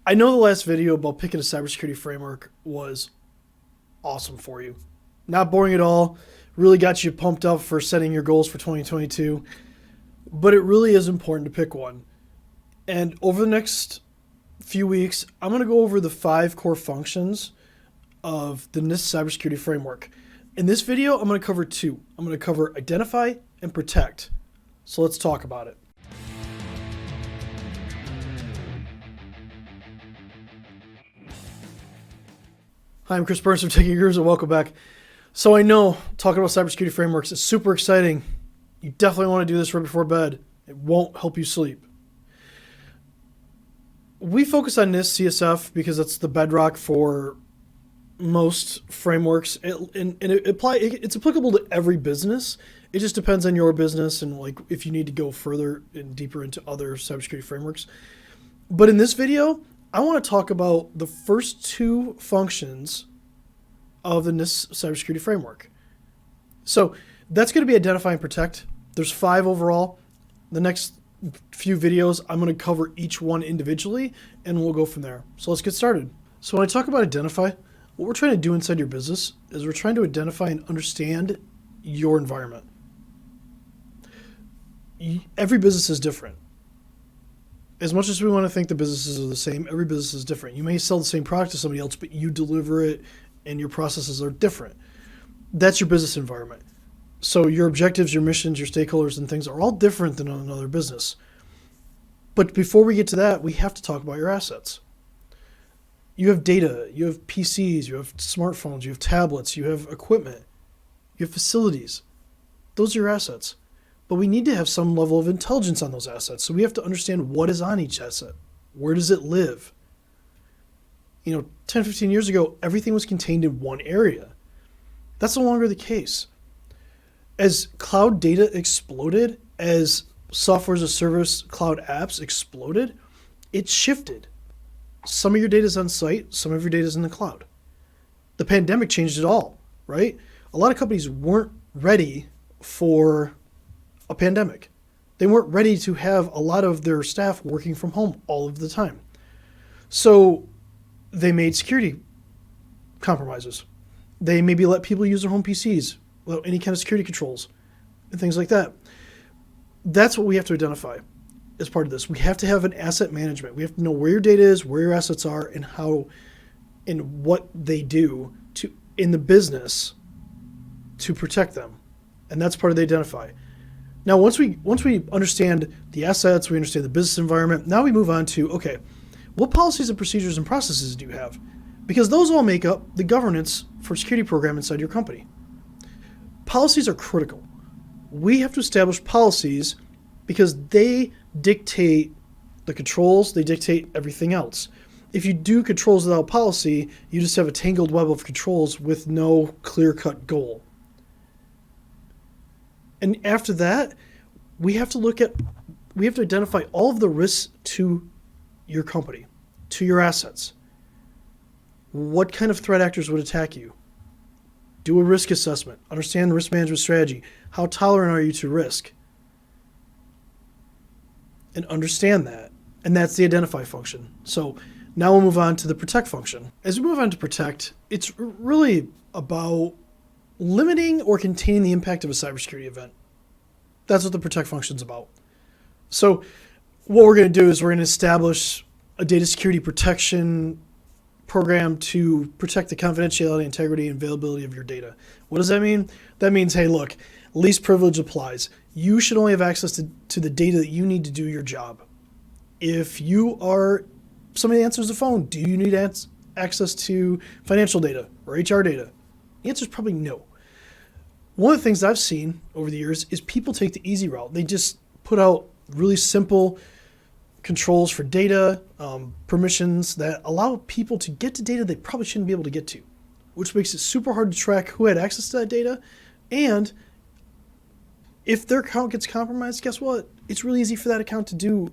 I know the last video about picking a cybersecurity framework was awesome for you. Not boring at all. Really got you pumped up for setting your goals for 2022. But it really is important to pick one. And over the next few weeks, I'm going to go over the 5 core functions of the NIST Cybersecurity Framework. In this video, I'm going to cover 2. I'm going to cover identify and protect. So let's talk about it. Hi, I'm Chris Burns from Tech Gurus and welcome back. So I know talking about cybersecurity frameworks is super exciting. You definitely want to do this right before bed. It won't help you sleep. We focus on NIST CSF because that's the bedrock for most frameworks, it's applicable to every business. It just depends on your business and like if you need to go further and deeper into other cybersecurity frameworks. But in this video, I want to talk about the first 2 functions of the NIST Cybersecurity Framework. So that's going to be identify and protect. There's 5 overall. The next few videos, I'm going to cover each one individually, and we'll go from there. So let's get started. So when I talk about identify, what we're trying to do inside your business is we're trying to identify and understand your environment. Every business is different. As much as we want to think the businesses are the same, every business is different. You may sell the same product to somebody else, but you deliver it and your processes are different. That's your business environment. So your objectives, your missions, your stakeholders and things are all different than another business. But before we get to that, we have to talk about your assets. You have data, you have PCs, you have smartphones, you have tablets, you have equipment, you have facilities. Those are your assets. But we need to have some level of intelligence on those assets. So we have to understand what is on each asset. Where does it live? 10, 15 years ago, everything was contained in one area. That's no longer the case. As cloud data exploded, as software as a service cloud apps exploded, it shifted. Some of your data is on site, some of your data is in the cloud. The pandemic changed it all, right? A lot of companies weren't ready for a pandemic. They weren't ready to have a lot of their staff working from home all of the time. So they made security compromises. They maybe let people use their home PCs without any kind of security controls and things like that. That's what we have to identify as part of this. We have to have an asset management. We have to know where your data is, where your assets are, and how and what they do in the business to protect them. And that's part of the identify. Now, once we understand the assets, we understand the business environment, now we move on to, okay, what policies and procedures and processes do you have? Because those all make up the governance for security program inside your company. Policies are critical. We have to establish policies because they dictate the controls, they dictate everything else. If you do controls without policy, you just have a tangled web of controls with no clear-cut goal. And after that, we have to identify all of the risks to your company, to your assets. What kind of threat actors would attack you? Do a risk assessment. Understand the risk management strategy. How tolerant are you to risk? And understand that. And that's the identify function. So now we'll move on to the protect function. As we move on to protect, it's really about limiting or containing the impact of a cybersecurity event. That's what the protect function is about. So what we're going to do is we're going to establish a data security protection program to protect the confidentiality, integrity, and availability of your data. What does that mean? That means, hey, look, least privilege applies. You should only have access to the data that you need to do your job. If you are somebody that answers the phone, do you need access to financial data or HR data? The answer is probably no. One of the things I've seen over the years is people take the easy route. They just put out really simple controls for data, permissions that allow people to get to data they probably shouldn't be able to get to, which makes it super hard to track who had access to that data. And if their account gets compromised, guess what? It's really easy for that account to do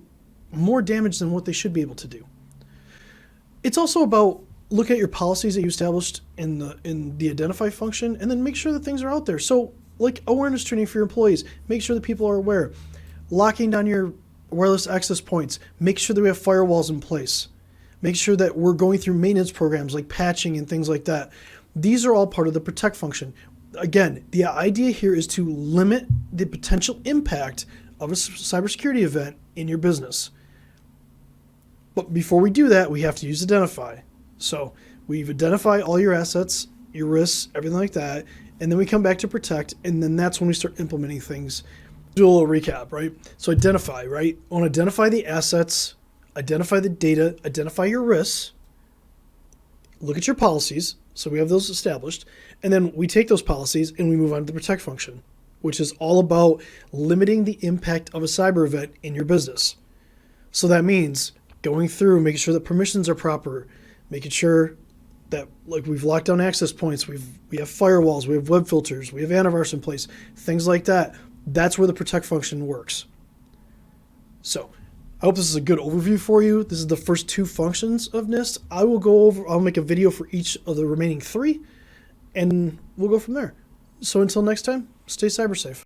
more damage than what they should be able to do. It's also about look at your policies that you established in the identify function and then make sure that things are out there. So like awareness training for your employees, make sure that people are aware. Locking down your wireless access points, make sure that we have firewalls in place. Make sure that we're going through maintenance programs like patching and things like that. These are all part of the protect function. Again, the idea here is to limit the potential impact of a cybersecurity event in your business. But before we do that, we have to use identify. So we've identified all your assets, your risks, everything like that, and then we come back to protect, and then that's when we start implementing things. Do a little recap, right? So identify, right? I want to identify the assets, identify the data, identify your risks, look at your policies, so we have those established, and then we take those policies and we move on to the protect function, which is all about limiting the impact of a cyber event in your business. So that means going through, making sure that permissions are proper, making sure that like we've locked down access points, we have firewalls, we have web filters, we have antivirus in place, things like that. That's where the protect function works. So I hope this is a good overview for you. This is the first 2 functions of NIST. I'll make a video for each of the remaining 3, and we'll go from there. So until next time, stay cyber safe.